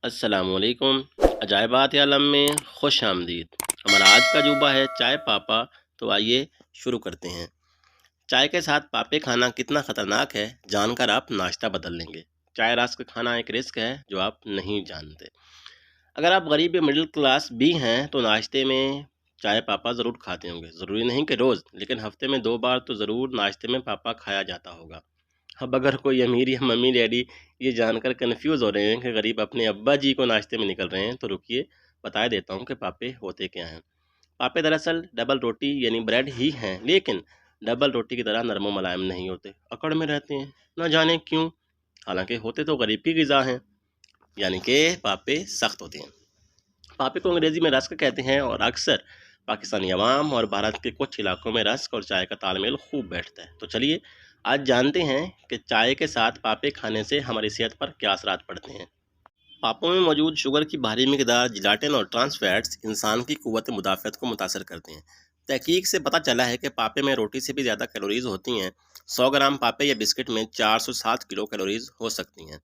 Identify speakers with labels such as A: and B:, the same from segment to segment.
A: السلام علیکم۔ عجائبات عالم میں خوش آمدید۔ ہمارا آج کا جوبہ ہے چائے پاپا، تو آئیے شروع کرتے ہیں۔ چائے کے ساتھ پاپے کھانا کتنا خطرناک ہے جان کر آپ ناشتہ بدل لیں گے۔ چائے راسک کھانا ایک رسک ہے جو آپ نہیں جانتے۔ اگر آپ غریب یا مڈل کلاس بھی ہیں تو ناشتے میں چائے پاپا ضرور کھاتے ہوں گے۔ ضروری نہیں کہ روز، لیکن ہفتے میں 2 بار تو ضرور ناشتے میں پاپا کھایا جاتا ہوگا۔ اب اگر کوئی امیر یا ممی ڈیڈی یہ جان کر کنفیوز ہو رہے ہیں کہ غریب اپنے ابا جی کو ناشتے میں نکل رہے ہیں، تو رکیے بتا دیتا ہوں کہ پاپے ہوتے کیا ہیں۔ پاپے دراصل ڈبل روٹی یعنی بریڈ ہی ہیں، لیکن ڈبل روٹی کی طرح نرم و ملائم نہیں ہوتے، اکڑ میں رہتے ہیں، نہ جانے کیوں، حالانکہ ہوتے تو غریب کی غذا ہیں، یعنی کہ پاپے سخت ہوتے ہیں۔ پاپے کو انگریزی میں رسک کہتے ہیں، اور اکثر پاکستانی عوام اور بھارت کے کچھ علاقوں میں رسک اور چائے کا تال میل خوب بیٹھتا ہے۔ تو چلیے آج جانتے ہیں کہ چائے کے ساتھ پاپے کھانے سے ہماری صحت پر کیا اثرات پڑتے ہیں۔ پاپوں میں موجود شوگر کی بھاری مقدار، جلاٹن اور ٹرانس فیٹس انسان کی قوت مدافعت کو متاثر کرتے ہیں۔ تحقیق سے پتہ چلا ہے کہ پاپے میں روٹی سے بھی زیادہ کیلوریز ہوتی ہیں۔ 100 گرام پاپے یا بسکٹ میں 407 کلو کیلوریز ہو سکتی ہیں۔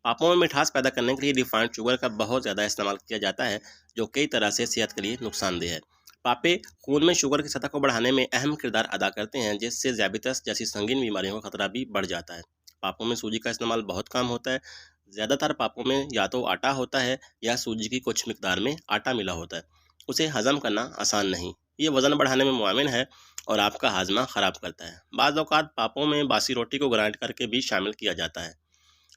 A: پاپوں میں مٹھاس پیدا کرنے کے لیے ریفائنڈ شوگر کا بہت زیادہ استعمال کیا جاتا ہے، جو کئی طرح سے صحت کے لیے نقصان دہ ہے۔ پاپے خون میں شوگر کی سطح کو بڑھانے میں اہم کردار ادا کرتے ہیں، جس سے ذیابیطس جیسی سنگین بیماریوں کا خطرہ بھی بڑھ جاتا ہے۔ پاپوں میں سوجی کا استعمال بہت کم ہوتا ہے۔ زیادہ تر پاپوں میں یا تو آٹا ہوتا ہے یا سوجی کی کچھ مقدار میں آٹا ملا ہوتا ہے۔ اسے ہضم کرنا آسان نہیں، یہ وزن بڑھانے میں معاون ہے اور آپ کا ہاضمہ خراب کرتا ہے۔ بعض اوقات پاپوں میں باسی روٹی کو گرائنڈ کر کے بھی شامل کیا جاتا ہے۔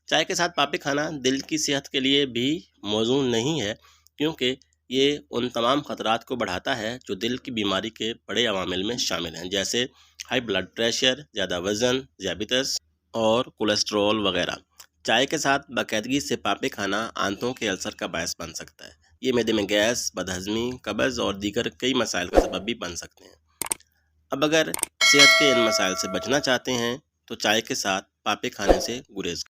A: چائے کے ساتھ پاپے کھانا دل کی صحت کے لیے بھی موزوں نہیں ہے، کیونکہ یہ ان تمام خطرات کو بڑھاتا ہے جو دل کی بیماری کے بڑے عوامل میں شامل ہیں، جیسے ہائی بلڈ پریشر، زیادہ وزن، ذیابیطس اور کولیسٹرول وغیرہ۔ چائے کے ساتھ باقاعدگی سے پاپے کھانا آنتوں کے السر کا باعث بن سکتا ہے۔ یہ معدے میں گیس، بدہضمی، قبض اور دیگر کئی مسائل کا سبب بھی بن سکتے ہیں۔ اب اگر صحت کے ان مسائل سے بچنا چاہتے ہیں تو چائے کے ساتھ پاپے کھانے سے گریز